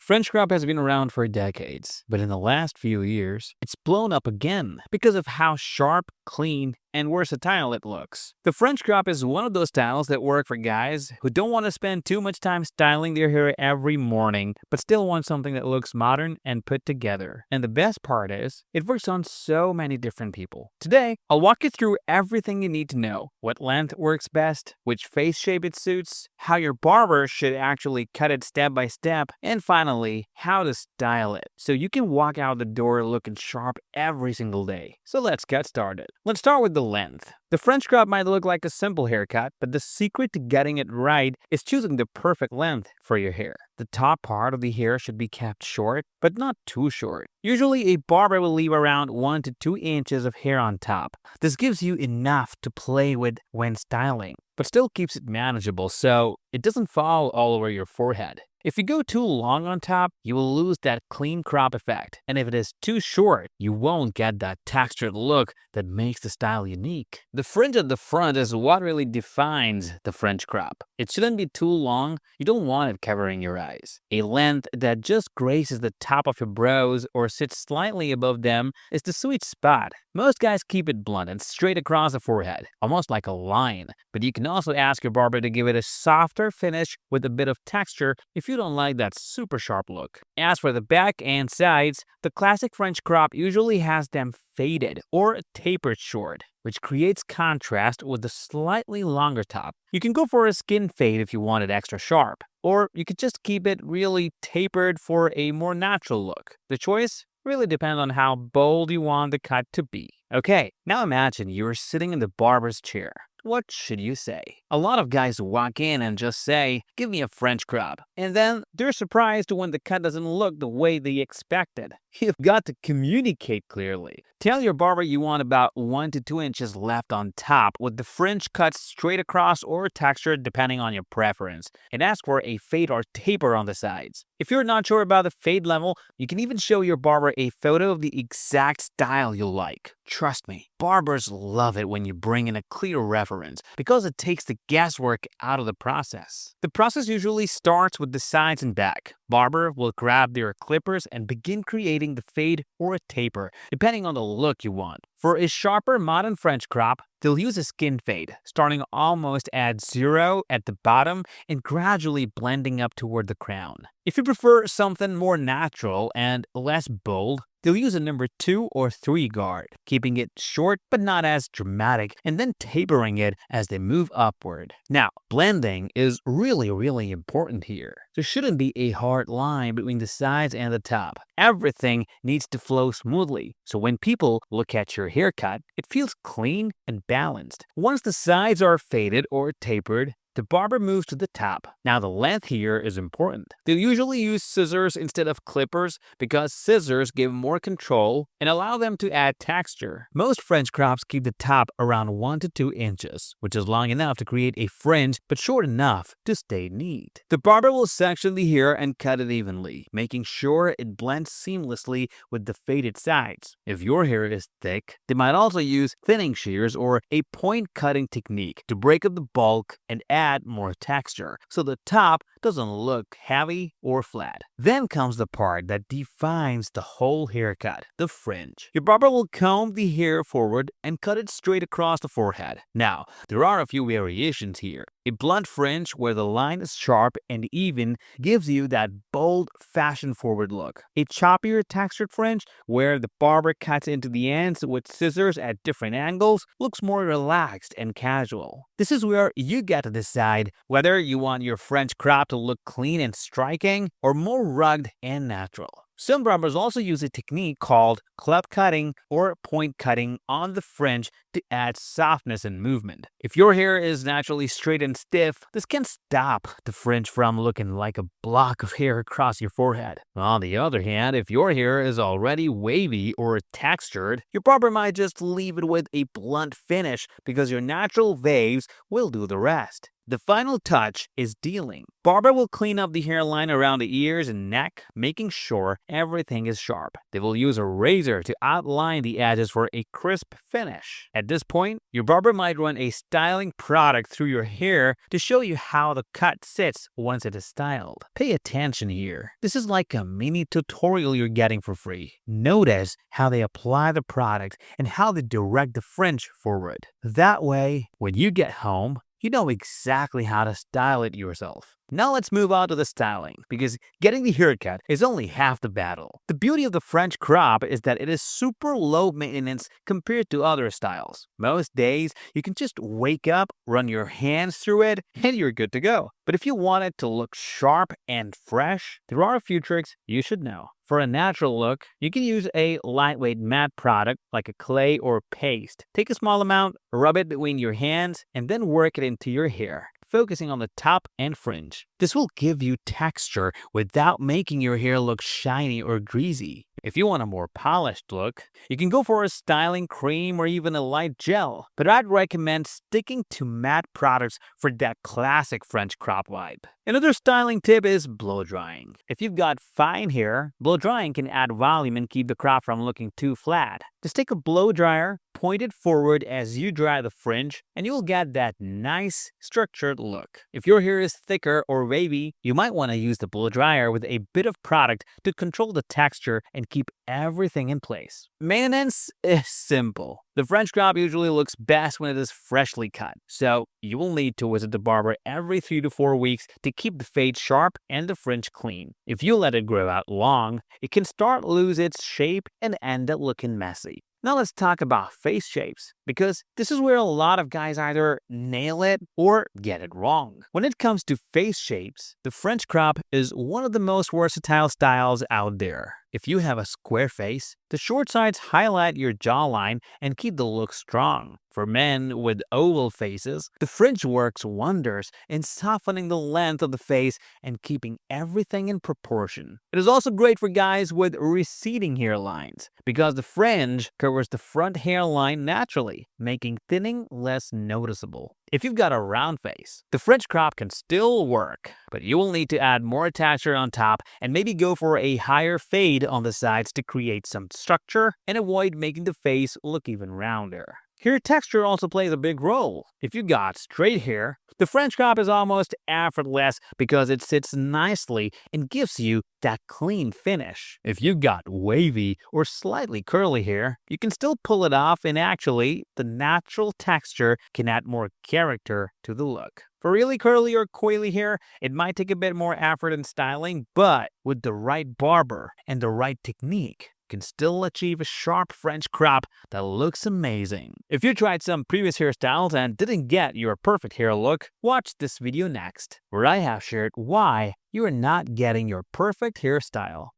French crop has been around for decades, but in the last few years, it's blown up again because of how sharp, clean, and versatile it looks. The French crop is one of those styles that work for guys who don't want to spend too much time styling their hair every morning, but still want something that looks modern and put together. And the best part is, it works on so many different people. Today, I'll walk you through everything you need to know: what length works best, which face shape it suits, how your barber should actually cut it step by step, and finally, how to style it so you can walk out the door looking sharp every single day. So let's get started. Let's start with the length. The French crop might look like a simple haircut, but the secret to getting it right is choosing the perfect length for your hair. The top part of the hair should be kept short, but not too short. Usually, a barber will leave around 1 to 2 inches of hair on top. This gives you enough to play with when styling, but still keeps it manageable so it doesn't fall all over your forehead. If you go too long on top, you will lose that clean crop effect. And if it is too short, you won't get that textured look that makes the style unique. The fringe at the front is what really defines the French crop. It shouldn't be too long. You don't want it covering your eyes. A length that just graces the top of your brows or sits slightly above them is the sweet spot. Most guys keep it blunt and straight across the forehead, almost like a line. But you can also ask your barber to give it a softer finish with a bit of texture if you don't like that super sharp look. As for the back and sides, the classic French crop usually has them faded or tapered short, which creates contrast with the slightly longer top. You can go for a skin fade if you want it extra sharp, or you could just keep it really tapered for a more natural look. The choice really depends on how bold you want the cut to be. Okay, now imagine you're sitting in the barber's chair. What should you say? A lot of guys walk in and just say, "Give me a French crop." And then they're surprised when the cut doesn't look the way they expected. You've got to communicate clearly. Tell your barber you want about 1 to 2 inches left on top, with the fringe cut straight across or textured depending on your preference. And ask for a fade or taper on the sides. If you're not sure about the fade level, you can even show your barber a photo of the exact style you'll like. Trust me, barbers love it when you bring in a clear reference because it takes the guesswork out of the process. The process usually starts with the sides and back. Barber will grab their clippers and begin creating the fade or a taper, depending on the look you want. For a sharper modern French crop, they'll use a skin fade, starting almost at 0 at the bottom and gradually blending up toward the crown. If you prefer something more natural and less bold, they'll use a number 2 or 3 guard, keeping it short but not as dramatic, and then tapering it as they move upward. Now, blending is really important here. There shouldn't be a hard line between the sides and the top. Everything needs to flow smoothly, so when people look at your haircut, it feels clean and balanced. Once the sides are faded or tapered, the barber moves to the top. Now the length here is important. They'll usually use scissors instead of clippers because scissors give more control and allow them to add texture. Most French crops keep the top around 1 to 2 inches, which is long enough to create a fringe but short enough to stay neat. The barber will section the hair and cut it evenly, making sure it blends seamlessly with the faded sides. If your hair is thick, they might also use thinning shears or a point cutting technique to break up the bulk and add more texture, so the top doesn't look heavy or flat. Then comes the part that defines the whole haircut, the fringe. Your barber will comb the hair forward and cut it straight across the forehead. Now, there are a few variations here. A blunt fringe where the line is sharp and even gives you that bold, fashion-forward look. A choppier textured fringe where the barber cuts into the ends with scissors at different angles looks more relaxed and casual. This is where you get to decide whether you want your French crop to look clean and striking or more rugged and natural. Some barbers also use a technique called club cutting or point cutting on the fringe to add softness and movement. If your hair is naturally straight and stiff, this can stop the fringe from looking like a block of hair across your forehead. On the other hand, if your hair is already wavy or textured, your barber might just leave it with a blunt finish because your natural waves will do the rest. The final touch is dealing. Barber will clean up the hairline around the ears and neck, making sure everything is sharp. They will use a razor to outline the edges for a crisp finish. At this point, your barber might run a styling product through your hair to show you how the cut sits once it is styled. Pay attention here. This is like a mini tutorial you're getting for free. Notice how they apply the product and how they direct the fringe forward. That way, when you get home, you know exactly how to style it yourself. Now let's move on to the styling, because getting the haircut is only half the battle. The beauty of the French crop is that it is super low maintenance compared to other styles. Most days, you can just wake up, run your hands through it, and you're good to go. But if you want it to look sharp and fresh, there are a few tricks you should know. For a natural look, you can use a lightweight matte product like a clay or paste. Take a small amount, rub it between your hands, and then work it into your hair, focusing on the top and fringe. This will give you texture without making your hair look shiny or greasy. If you want a more polished look, you can go for a styling cream or even a light gel, but I'd recommend sticking to matte products for that classic French crop vibe. Another styling tip is blow drying. If you've got fine hair, blow drying can add volume and keep the crop from looking too flat. Just take a blow dryer, point it forward as you dry the fringe, and you'll get that nice structured look. If your hair is thicker or wavy, you might want to use the blow dryer with a bit of product to control the texture and keep everything in place. Maintenance is simple. The French crop usually looks best when it is freshly cut, so you will need to visit the barber every 3 to 4 weeks to keep the fade sharp and the fringe clean. If you let it grow out long, it can start to lose its shape and end up looking messy. Now let's talk about face shapes, because this is where a lot of guys either nail it or get it wrong. When it comes to face shapes, the French crop is one of the most versatile styles out there. If you have a square face, the short sides highlight your jawline and keep the look strong. For men with oval faces, the fringe works wonders in softening the length of the face and keeping everything in proportion. It is also great for guys with receding hairlines, because the fringe covers the front hairline naturally, making thinning less noticeable. If you've got a round face, the French crop can still work, but you will need to add more texture on top and maybe go for a higher fade on the sides to create some structure and avoid making the face look even rounder. Hair texture also plays a big role. If you got straight hair, the French crop is almost effortless because it sits nicely and gives you that clean finish. If you got wavy or slightly curly hair, you can still pull it off, and actually, the natural texture can add more character to the look. For really curly or coily hair, it might take a bit more effort in styling, but with the right barber and the right technique, can still achieve a sharp French crop that looks amazing. If you tried some previous hairstyles and didn't get your perfect hair look, watch this video next, where I have shared why you are not getting your perfect hairstyle.